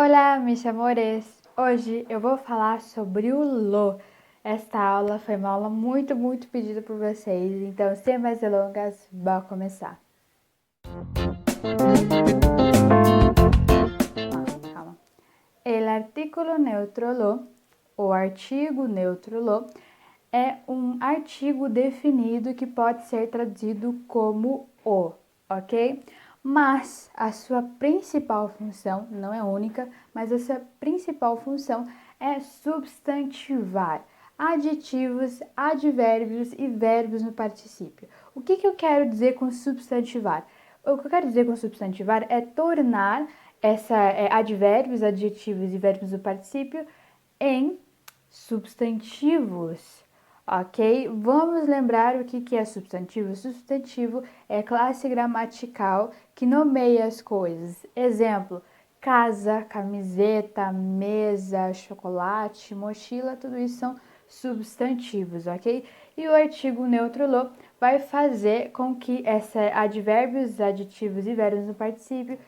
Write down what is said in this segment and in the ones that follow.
Olá, meus amores! Hoje eu vou falar sobre o lo. Esta aula foi uma aula muito pedida por vocês, então sem mais delongas, vamos começar. Calma. El artículo neutro lo, o artigo neutro lo, é um artigo definido que pode ser traduzido como o, ok? Mas a sua principal função, não é única, mas a sua principal função é substantivar adjetivos, advérbios e verbos no particípio. O que eu quero dizer com substantivar? O que eu quero dizer com substantivar é tornar advérbios, adjetivos e verbos do particípio em substantivos. Ok? Vamos lembrar o que é substantivo? Substantivo é classe gramatical que nomeia as coisas. Exemplo, casa, camiseta, mesa, chocolate, mochila, tudo isso são substantivos, ok? E o artigo neutro lo vai fazer com que advérbios, adjetivos e verbos no particípio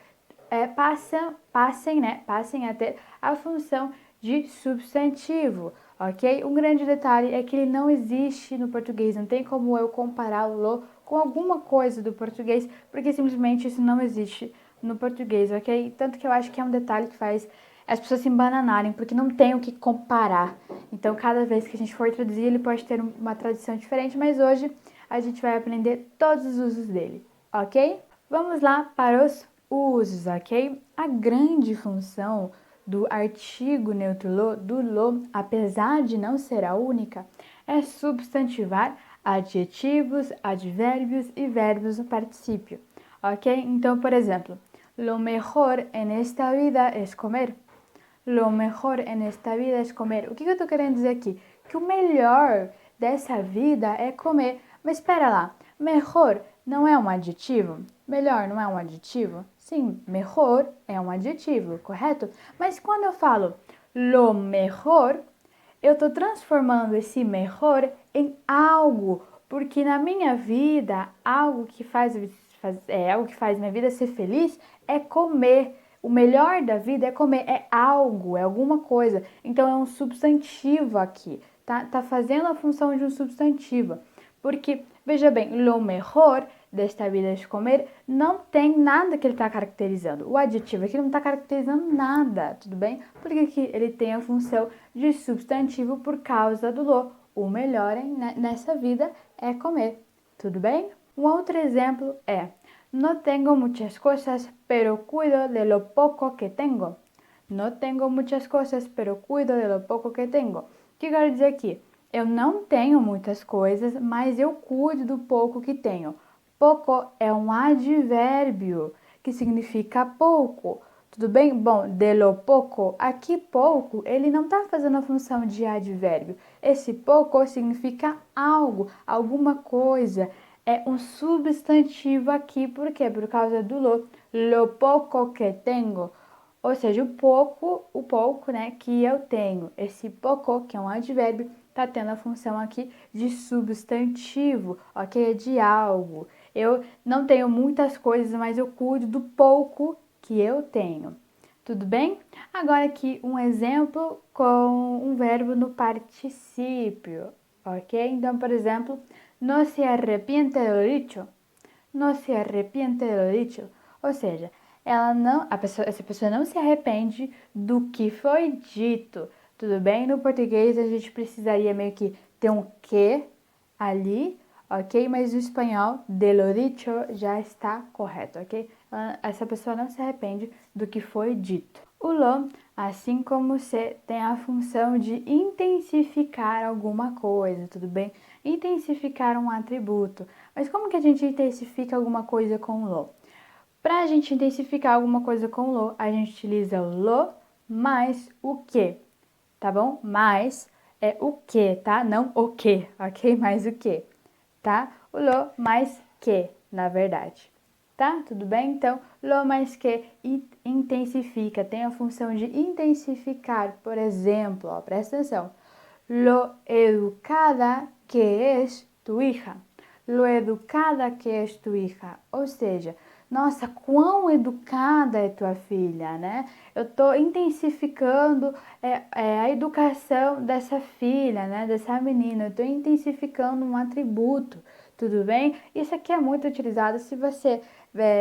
passem a ter a função de substantivo, ok? Um grande detalhe é que ele não existe no português, não tem como eu comparar o lo com alguma coisa do português, porque simplesmente isso não existe no português, ok? Tanto que eu acho que é um detalhe que faz as pessoas se embananarem, porque não tem o que comparar. Então, cada vez que a gente for traduzir, ele pode ter uma tradução diferente, mas hoje a gente vai aprender todos os usos dele, ok? Vamos lá para os usos, ok? A grande função do artigo neutro lo, do lo, apesar de não ser a única, é substantivar adjetivos, advérbios e verbos no particípio, ok? Então, por exemplo, lo mejor en esta vida es comer. Lo mejor en esta vida es comer. O que eu estou querendo dizer aqui? Que o melhor dessa vida é comer. Mas espera lá, mejor não é um adjetivo? Melhor não é um adjetivo? Sim, mejor é um adjetivo, correto? Mas quando eu falo lo mejor, eu estou transformando esse mejor em algo, porque na minha vida, algo que faz minha vida ser feliz é comer. O melhor da vida é comer, é algo, é alguma coisa. Então é um substantivo aqui, tá? Tá fazendo a função de um substantivo. Porque, veja bem, lo mejor desta vida de comer não tem nada que ele está caracterizando. O adjetivo aqui não está caracterizando nada, tudo bem? Porque aqui ele tem a função de substantivo por causa do lo. O melhor nessa vida é comer, tudo bem? Um outro exemplo é: no tengo muchas cosas, pero cuido de lo poco que tengo. No tengo muchas cosas, pero cuido de lo poco que tengo. O que eu quero dizer aqui? Eu não tenho muitas coisas, mas eu cuido do pouco que tenho. Pouco é um advérbio que significa pouco. Tudo bem? Bom, de lo pouco, aqui pouco, ele não está fazendo a função de advérbio. Esse pouco significa algo, alguma coisa. É um substantivo aqui, por quê? Por causa do lo pouco que tenho. Ou seja, o pouco, né, que eu tenho. Esse pouco, que é um advérbio, tá tendo a função aqui de substantivo, ok? De algo. Eu não tenho muitas coisas, mas eu cuido do pouco que eu tenho. Tudo bem? Agora aqui um exemplo com um verbo no particípio, ok? Então, por exemplo, no se arrepiente de lo dicho. No se arrepiente de lo dicho. Ou seja, essa pessoa não se arrepende do que foi dito. Tudo bem? No português a gente precisaria meio que ter um que ali, ok? Mas no espanhol, de lo dicho já está correto, ok? Essa pessoa não se arrepende do que foi dito. O lo, assim como se, tem a função de intensificar alguma coisa, tudo bem? Intensificar um atributo. Mas como que a gente intensifica alguma coisa com o lo? Para a gente intensificar alguma coisa com o lo, a gente utiliza o lo mais o que, tá bom? Mais é o que, tá? Não o que, ok? Mais o que, tá? O lo mais que, na verdade. Tá? Tudo bem? Então, lo mais que intensifica, tem a função de intensificar. Por exemplo, ó, presta atenção. Lo educada que es tu hija. Lo educada que es tu hija. Ou seja, nossa, quão educada é tua filha, né? Eu estou intensificando a educação dessa filha, né? Dessa menina. Eu estou intensificando um atributo, tudo bem? Isso aqui é muito utilizado se você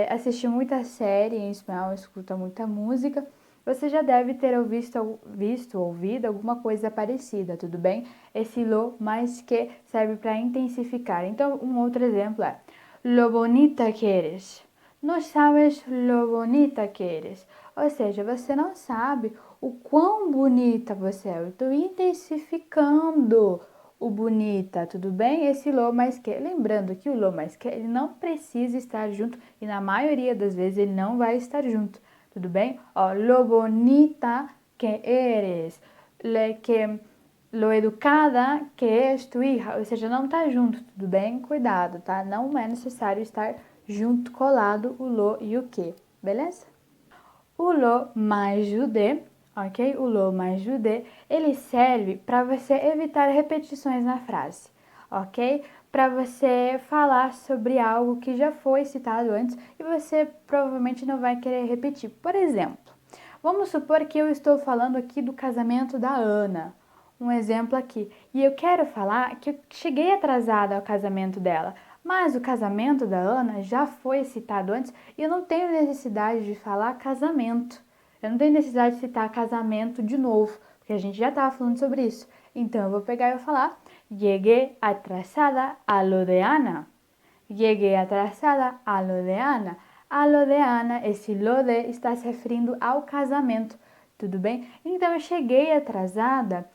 assistir muita série em espanhol, escuta muita música. Você já deve ter ouvido alguma coisa parecida, tudo bem? Esse lo mais que serve para intensificar. Então, um outro exemplo é lo bonita que eres. Não sabes lo bonita que eres. Ou seja, você não sabe o quão bonita você é. Eu estou intensificando o bonita, tudo bem? Esse lo mais que. Lembrando que o lo mais que ele não precisa estar junto e na maioria das vezes ele não vai estar junto. Tudo bem? Ó, lo bonita que eres, lo educada que es tu hija, ou seja, não tá junto, tudo bem? Cuidado, tá? Não é necessário estar junto, colado, o lo e o que, beleza? O lo mais judé, ok? O lo mais judé, ele serve para você evitar repetições na frase, ok? Para você falar sobre algo que já foi citado antes e você provavelmente não vai querer repetir. Por exemplo, vamos supor que eu estou falando aqui do casamento da Ana, um exemplo aqui, e eu quero falar que eu cheguei atrasada ao casamento dela, mas o casamento da Ana já foi citado antes e eu não tenho necessidade de falar casamento. Eu não tenho necessidade de citar casamento de novo, porque a gente já estava falando sobre isso. Então eu vou pegar e vou falar: llegué atrasada a lo de Ana. Llegué atrasada a lo de Ana. A lo de Ana, esse lo de está se referindo ao casamento, tudo bem? Então eu cheguei atrasada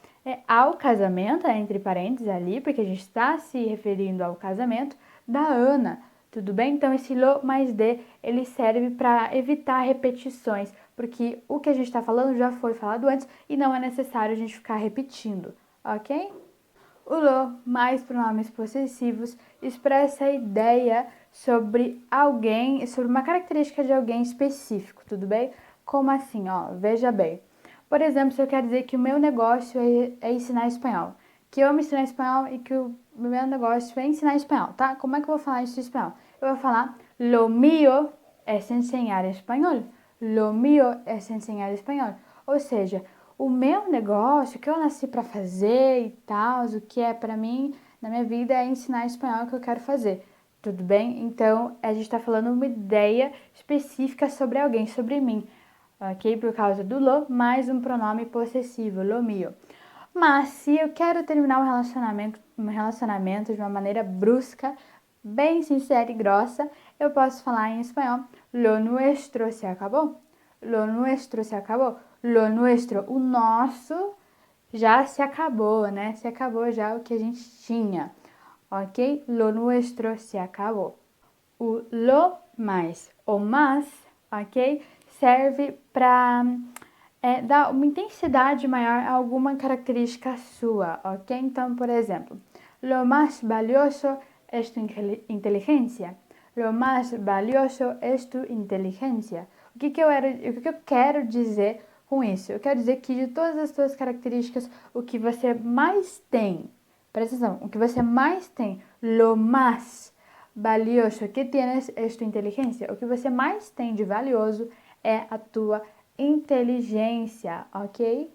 ao casamento, entre parênteses ali, porque a gente está se referindo ao casamento da Ana, tudo bem? Então esse lo mais de, ele serve para evitar repetições, porque o que a gente está falando já foi falado antes e não é necessário a gente ficar repetindo, ok? O lo mais pronomes possessivos expressa a ideia sobre alguém, sobre uma característica de alguém específico, tudo bem? Como assim, ó? Veja bem. Por exemplo, se eu quero dizer que o meu negócio é ensinar espanhol, que eu amo ensinar espanhol e que o meu negócio é ensinar espanhol, tá? Como é que eu vou falar isso em espanhol? Eu vou falar, lo mío es enseñar espanhol. Lo mío es enseñar espanhol. Ou seja, o meu negócio, o que eu nasci para fazer e tal, o que é para mim na minha vida é ensinar espanhol que eu quero fazer. Tudo bem? Então, a gente está falando uma ideia específica sobre alguém, sobre mim, ok? Por causa do lo, mais um pronome possessivo, lo mío. Mas se eu quero terminar um relacionamento de uma maneira brusca, bem sincera e grossa, eu posso falar em espanhol, lo nuestro se acabou. Lo nuestro se acabou. Lo nuestro, o nosso, já se acabou, né? Se acabou já o que a gente tinha, ok? Lo nuestro se acabou. O lo mais, o mas, ok? Serve para dar uma intensidade maior a alguma característica sua, ok? Então, por exemplo, lo más valioso es tu inteligência. Lo más valioso es tu inteligência. O que eu quero dizer com isso? Eu quero dizer que de todas as tuas características, o que você mais tem, presta atenção, o que você mais tem, lo más valioso que tienes es tu inteligência. O que você mais tem de valioso é a tua inteligência, ok?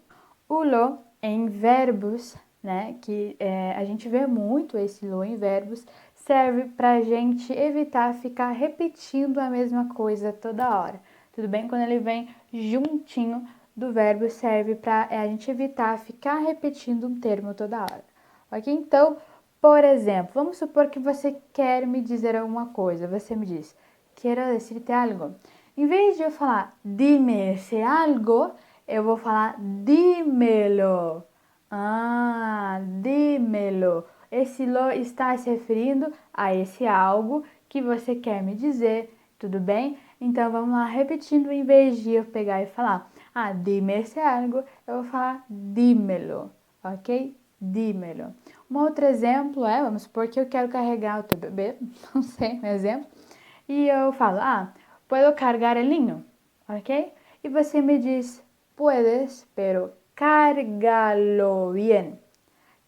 O lo em verbos, né, que a gente vê muito esse lo em verbos, serve para a gente evitar ficar repetindo a mesma coisa toda hora. Tudo bem? Quando ele vem juntinho do verbo, serve para a gente evitar ficar repetindo um termo toda hora. Ok? Então, por exemplo, vamos supor que você quer me dizer alguma coisa. Você me diz, quero decirte algo. Em vez de eu falar, dime esse algo, eu vou falar, dímelo. Ah, dímelo. Esse lo está se referindo a esse algo que você quer me dizer, tudo bem? Então vamos lá, repetindo, em vez de eu pegar e falar, dime esse algo, eu vou falar, dímelo, ok? Dímelo. Um outro exemplo é, vamos supor que eu quero carregar o teu bebê, não sei, um exemplo, e eu falo, puedo cargar el niño, ok? E você me diz, puedes, pero cárgalo bien.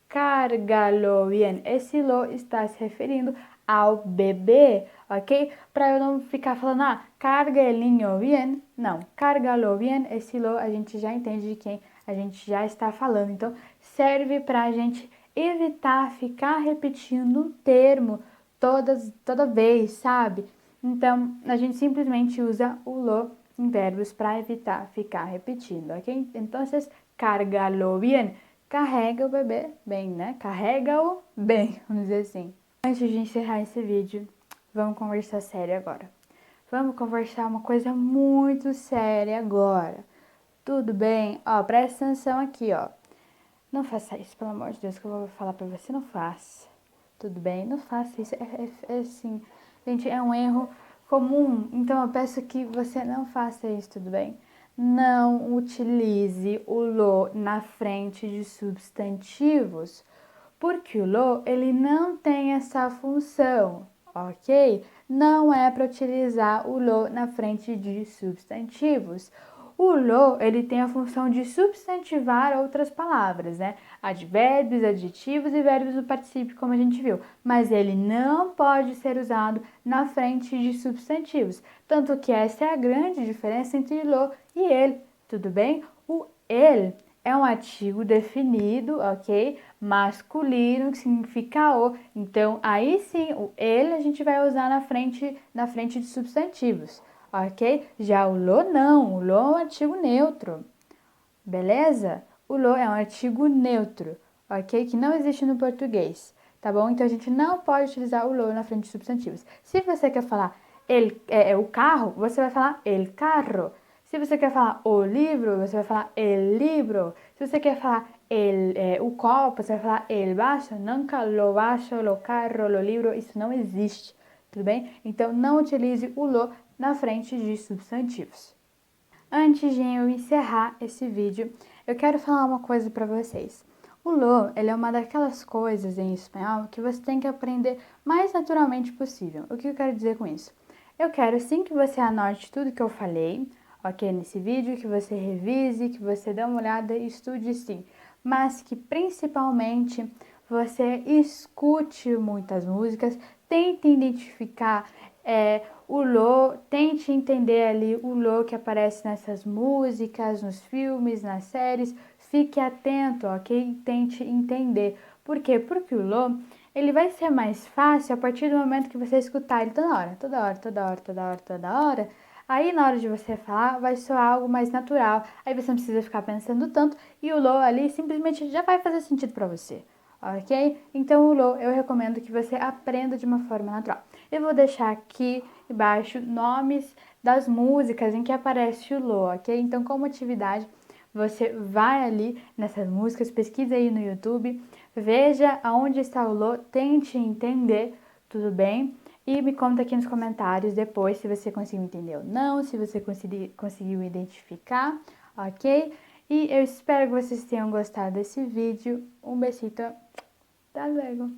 Cárgalo bien. Esse lo está se referindo ao bebê, ok? Para eu não ficar falando, carga el niño bien. Não, cárgalo bien, esse lo a gente já entende de quem a gente já está falando. Então, serve para a gente evitar ficar repetindo um termo toda vez, sabe? Então, a gente simplesmente usa o lo em verbos para evitar ficar repetindo, ok? Então, cárgalo bien. Carrega o bebê bem, né? Carrega-o bem, vamos dizer assim. Antes de encerrar esse vídeo, vamos conversar sério agora. Vamos conversar uma coisa muito séria agora. Tudo bem? Ó, presta atenção aqui, ó. Não faça isso, pelo amor de Deus, que eu vou falar pra você. Não faça. Tudo bem? Não faça isso. É assim, gente, é um erro comum. Então, eu peço que você não faça isso, tudo bem? Não utilize o lo na frente de substantivos, porque o lo, ele não tem essa função, ok? Não é para utilizar o lo na frente de substantivos. O lo, ele tem a função de substantivar outras palavras, né? Advérbios, adjetivos e verbos do particípio, como a gente viu. Mas ele não pode ser usado na frente de substantivos. Tanto que essa é a grande diferença entre lo e ele, tudo bem? O ele é um artigo definido, ok? Masculino, que significa o. Então, aí sim, o ele a gente vai usar na frente de substantivos, ok? Já o lo não, o lo é um artigo neutro, beleza? O lo é um artigo neutro, ok? Que não existe no português, tá bom? Então, a gente não pode utilizar o lo na frente de substantivos. Se você quer falar o carro, você vai falar el carro. Se você quer falar o livro, você vai falar el libro. Se você quer falar o copo, você vai falar el vaso. Nunca lo vaso, lo carro, lo libro. Isso não existe, tudo bem? Então, não utilize o lo na frente de substantivos. Antes de eu encerrar esse vídeo, eu quero falar uma coisa para vocês. O lo, ele é uma daquelas coisas em espanhol que você tem que aprender mais naturalmente possível. O que eu quero dizer com isso? Eu quero sim que você anote tudo que eu falei, ok, nesse vídeo, que você revise, que você dê uma olhada e estude sim, mas que principalmente você escute muitas músicas, tente identificar o lo, tente entender ali o lo que aparece nessas músicas, nos filmes, nas séries, fique atento, ok? Tente entender. Por quê? Porque o lo, ele vai ser mais fácil a partir do momento que você escutar ele toda hora, toda hora, toda hora, toda hora, toda hora. Aí, na hora de você falar, vai soar algo mais natural. Aí você não precisa ficar pensando tanto e o lo ali simplesmente já vai fazer sentido para você, ok? Então, o lo eu recomendo que você aprenda de uma forma natural. Eu vou deixar aqui embaixo nomes das músicas em que aparece o lo, ok? Então, como atividade, você vai ali nessas músicas, pesquisa aí no YouTube, veja aonde está o lo, tente entender, tudo bem? E me conta aqui nos comentários depois se você conseguiu entender ou não, se você conseguiu identificar, ok? E eu espero que vocês tenham gostado desse vídeo. Um besito, até logo!